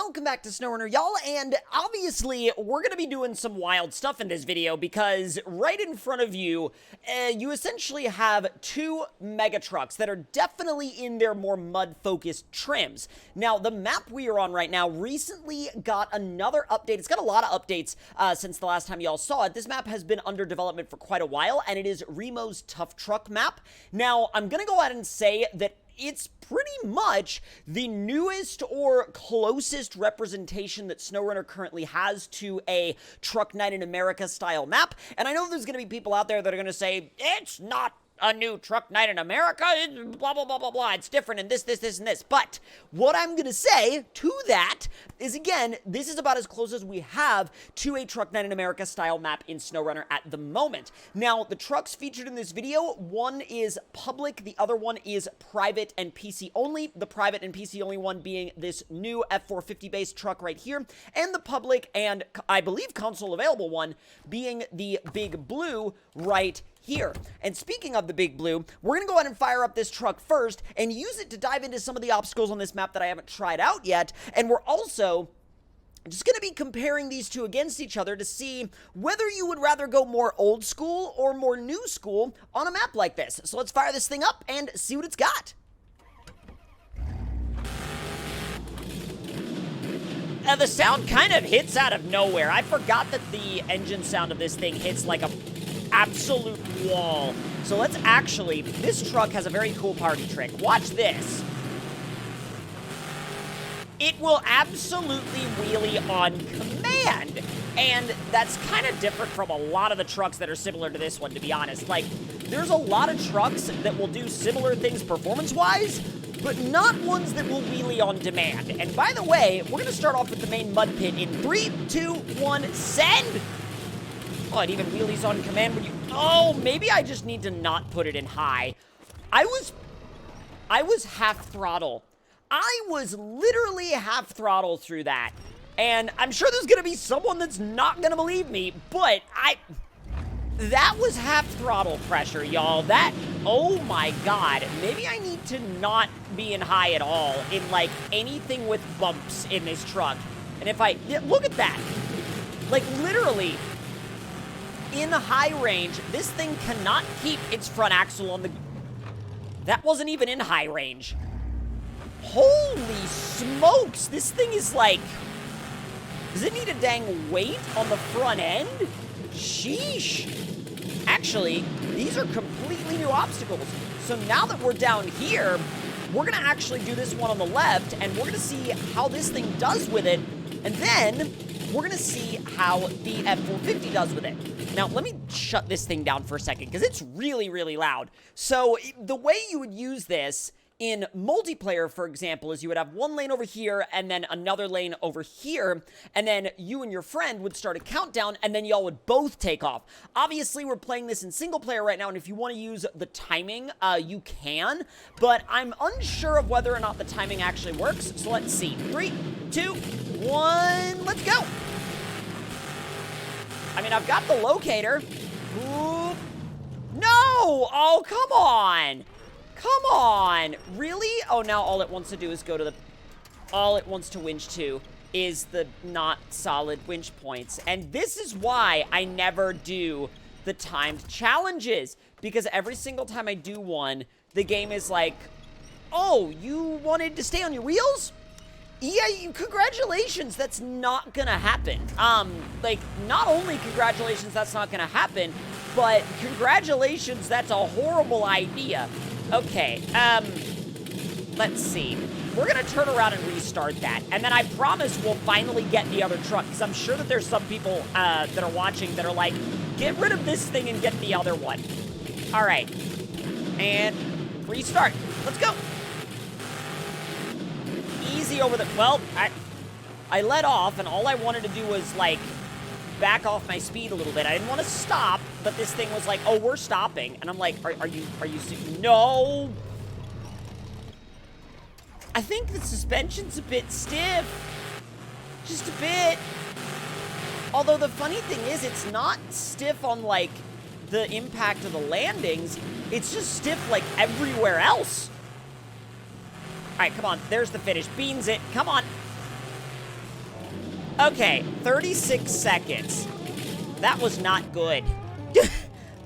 welcome back to SnowRunner, y'all, and obviously, we're gonna be doing some wild stuff in this video, because right in front of you, you essentially have two mega trucks that are definitely in their more mud-focused trims. Now, the map we are on right now recently got another update. It's got a lot of updates since the last time y'all saw it. This map has been under development for quite a while, and it is Remo's Tough Truck map. Now, I'm gonna go ahead and say that it's pretty much the newest or closest representation that SnowRunner currently has to a Truck Night in America style map. And I know there's going to be people out there that are going to say, it's not a new Truck Night in America, it's blah, blah, blah, blah, blah, it's different and this, and this. But what I'm going to say to that is, again, this is about as close as we have to a Truck Night in America style map in SnowRunner at the moment. Now, the trucks featured in this video, one is public, the other one is private and PC only. The private and PC only one being this new F450 based truck right here, and the public and, I believe, console available one being the Big Blue right here. And speaking of the Big Blue, we're going to go ahead and fire up this truck first and use it to dive into some of the obstacles on this map that I haven't tried out yet. And we're also just going to be comparing these two against each other to see whether you would rather go more old school or more new school on a map like this. So let's fire this thing up and see what it's got. The sound kind of hits out of nowhere. I forgot that the engine sound of this thing hits like a absolute wall. So let's actually, this truck has a very cool party trick. Watch this. It will absolutely wheelie on command. And that's kind of different from a lot of the trucks that are similar to this one, to be honest. Like, there's a lot of trucks that will do similar things performance-wise, but not ones that will wheelie on demand. And by the way, we're gonna start off with the main mud pit in 3, 2, 1, send! Oh, it even wheelies on command when you... Oh, maybe I just need to not put it in high. I was half throttle. I was literally half throttle through that. And I'm sure there's gonna be someone that's not gonna believe me, but that was half throttle pressure, y'all. That, oh my god. Maybe I need to not be in high at all in, like, anything with bumps in this truck. And if I... Yeah, look at that. Like, literally... in high range, this thing cannot keep its front axle on the... That wasn't even in high range. Holy smokes, this thing is like... Does it need a dang weight on the front end? Sheesh. Actually, these are completely new obstacles. So now that we're down here, we're gonna actually do this one on the left, and we're gonna see how this thing does with it, and then we're gonna see how the F450 does with it. Now, let me shut this thing down for a second, because it's really, really loud. So, the way you would use this in multiplayer, for example, is you would have one lane over here, and then another lane over here, and then you and your friend would start a countdown, and then y'all would both take off. Obviously, we're playing this in single player right now, and if you want to use the timing, you can, but I'm unsure of whether or not the timing actually works, so let's see. 3, 2, 1, let's go! I mean, I've got the locator. Ooh. No! Oh, come on! Come on! Really? Oh, now all it wants to do is go to the... All it wants to winch to is the not solid winch points. And this is why I never do the timed challenges. Because every single time I do one, the game is like, oh, you wanted to stay on your wheels? Yeah, congratulations, that's not gonna happen. Like, not only congratulations that's not gonna happen, but congratulations, that's a horrible idea. Okay, let's see. We're gonna turn around and restart that, and then I promise we'll finally get the other truck, because I'm sure that there's some people that are watching that are like, get rid of this thing and get the other one. All right, and restart. Let's go. Easy over the... Well, I let off, and all I wanted to do was, like, back off my speed a little bit. I didn't want to stop, but this thing was like, oh, we're stopping. And I'm like, are you... No! I think the suspension's a bit stiff. Just a bit. Although the funny thing is, it's not stiff on, like, the impact of the landings. It's just stiff, like, everywhere else. All right, come on. There's the finish. Beans it. Come on. Okay, 36 seconds. That was not good.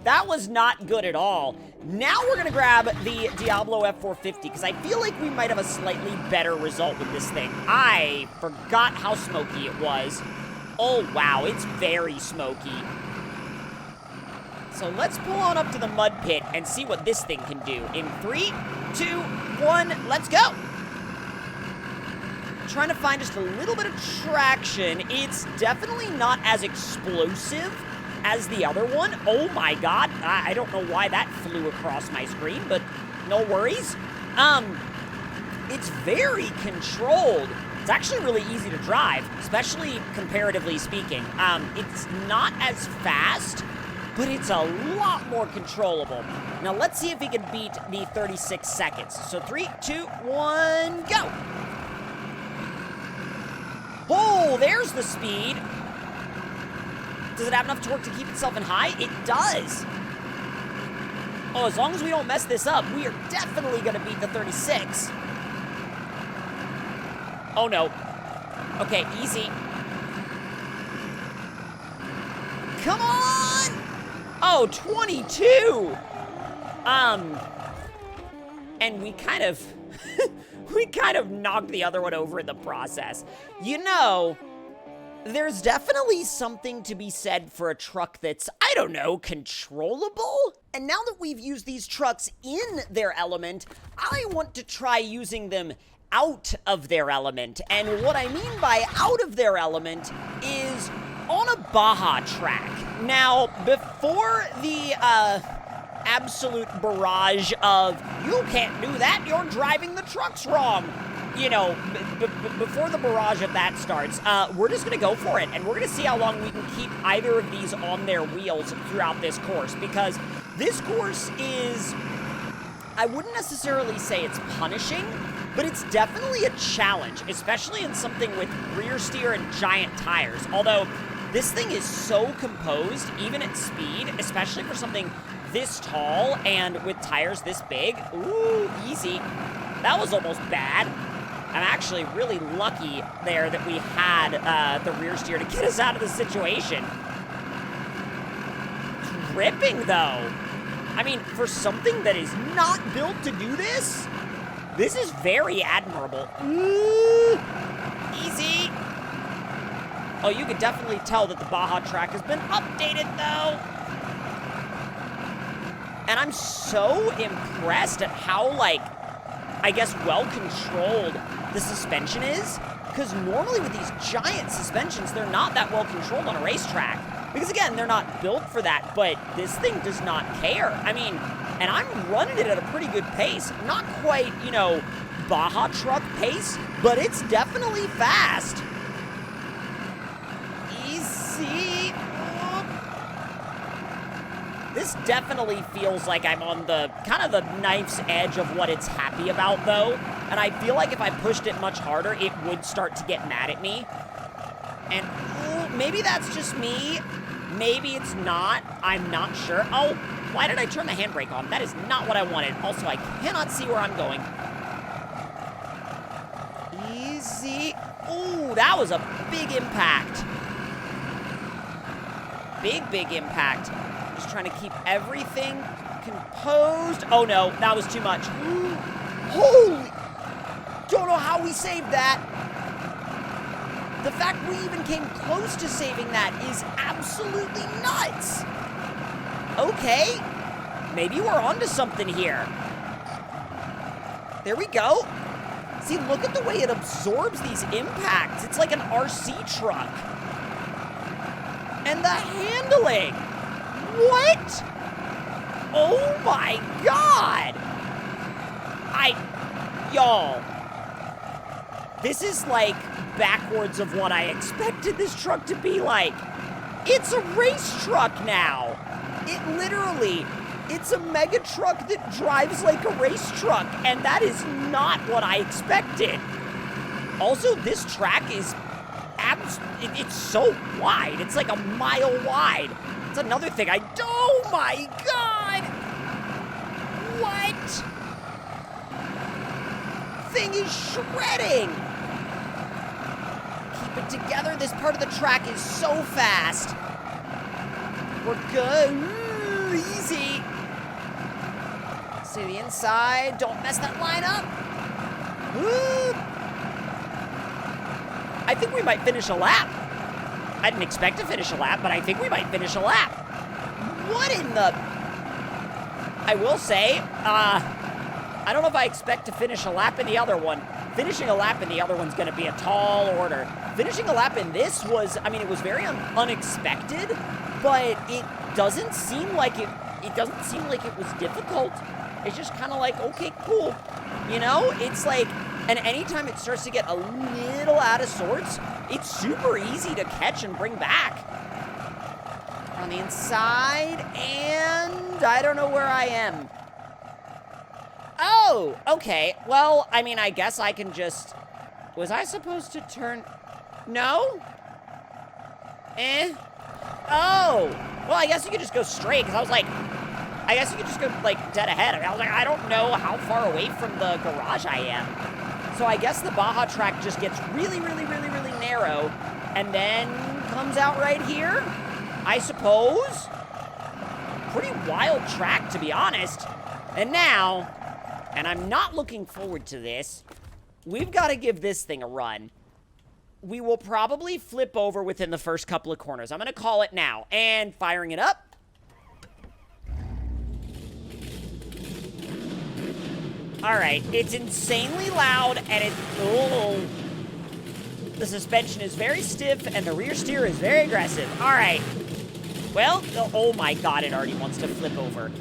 That was not good at all. Now we're gonna grab the Diablo F450 because I feel like we might have a slightly better result with this thing. I forgot how smoky it was. Oh wow, it's very smoky. So let's pull on up to the mud pit and see what this thing can do. In 3, 2, 1, let's go. Trying to find just a little bit of traction. It's definitely not as explosive as the other one. Oh my god, I don't know why that flew across my screen, but no worries. It's very controlled. It's actually really easy to drive, especially comparatively speaking. It's not as fast, but it's a lot more controllable. Now let's see if he can beat the 36 seconds. So 3, 2, 1, go. Oh, there's the speed. Does it have enough torque to keep itself in high? It does. Oh, as long as we don't mess this up, we are definitely gonna beat the 36. Oh no. Okay, easy. Come on! Oh, 22! And we kind of, we kind of knocked the other one over in the process. You know, there's definitely something to be said for a truck that's, I don't know, controllable? And now that we've used these trucks in their element, I want to try using them out of their element. And what I mean by out of their element is on a Baja track. Now, before the, absolute barrage of, you can't do that, you're driving the trucks wrong. You know, before the barrage of that starts, we're just gonna go for it, and we're gonna see how long we can keep either of these on their wheels throughout this course, because this course is, I wouldn't necessarily say it's punishing, but it's definitely a challenge, especially in something with rear steer and giant tires. Although, this thing is so composed, even at speed, especially for something this tall and with tires this big. Ooh, easy. That was almost bad. I'm actually really lucky there that we had the rear steer to get us out of the situation. Ripping, though. I mean, for something that is not built to do this is very admirable. Ooh, easy. Oh, you can definitely tell that the Baja track has been updated, though. And I'm so impressed at how, like, I guess well-controlled the suspension is. Because normally with these giant suspensions, they're not that well-controlled on a racetrack. Because, again, they're not built for that, but this thing does not care. I mean, and I'm running it at a pretty good pace. Not quite, you know, Baja truck pace, but it's definitely fast. Easy. This definitely feels like I'm on the, kind of the knife's edge of what it's happy about, though. And I feel like if I pushed it much harder, it would start to get mad at me. And, ooh, maybe that's just me. Maybe it's not. I'm not sure. Oh, why did I turn the handbrake on? That is not what I wanted. Also, I cannot see where I'm going. Easy. Ooh, that was a big impact. Big impact. Just trying to keep everything composed. Oh no, that was too much. Holy! Don't know how we saved that. The fact we even came close to saving that is absolutely nuts. Okay, maybe we're onto something here. There we go. See, look at the way it absorbs these impacts. It's like an RC truck. And the handling. What? Oh my god! Y'all. This is like backwards of what I expected this truck to be like. It's a race truck now. It literally, it's a mega truck that drives like a race truck, and that is not what I expected. Also, this track is, it's so wide. It's like a mile wide. That's another thing oh my god! What? Thing is shredding! Keep it it together. This part of the track is so fast. We're good. Ooh, easy. Stay to the inside. Don't mess that line up. Ooh. I think we might finish a lap. I didn't expect to finish a lap, but I think we might finish a lap. What in the... I will say, I don't know if I expect to finish a lap in the other one. Finishing a lap in the other one's going to be a tall order. Finishing a lap in this was, I mean, it was very unexpected, but it doesn't seem like it doesn't seem like it was difficult. It's just kind of like, okay, cool. You know, it's like, and anytime it starts to get a little out of sorts, it's super easy to catch and bring back. On the inside, and I don't know where I am. Oh, okay. Well, I mean, I guess I can just... Was I supposed to turn... No? Oh. Well, I guess you could just go straight, because I was like... I guess you could just go, like, dead ahead. I was like, I don't know how far away from the garage I am. So I guess the Baja track just gets really, really, really, really narrow, and then comes out right here, I suppose. Pretty wild track, to be honest. And now, and I'm not looking forward to this, we've got to give this thing a run. We will probably flip over within the first couple of corners. I'm going to call it now. And firing it up. All right, it's insanely loud, and it's... Oh. The suspension is very stiff, and the rear steer is very aggressive. All right. Well, oh my god, it already wants to flip over.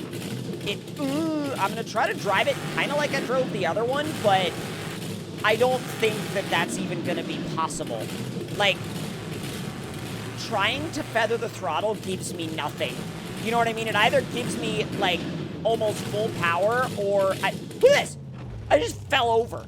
I'm going to try to drive it kind of like I drove the other one, but I don't think that that's even going to be possible. Like, trying to feather the throttle gives me nothing. You know what I mean? It either gives me, like, almost full power, or... Look at this! I just fell over.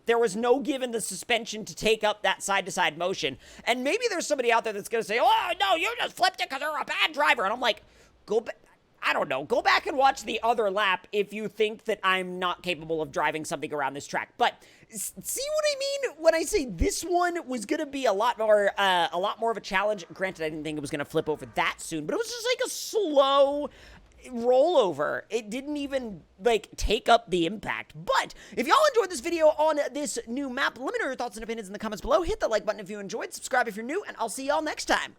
There was no given the suspension to take up that side-to-side motion. And maybe there's somebody out there that's going to say, oh, no, you just flipped it because you're a bad driver. And I'm like, go back. I don't know. Go back and watch the other lap if you think that I'm not capable of driving something around this track. But see what I mean when I say this one was going to be a lot more of a challenge? Granted, I didn't think it was going to flip over that soon, but it was just like a slow rollover. It didn't even, like, take up the impact. But if y'all enjoyed this video on this new map, let me know your thoughts and opinions in the comments below. Hit the like button if you enjoyed, subscribe if you're new, and I'll see y'all next time.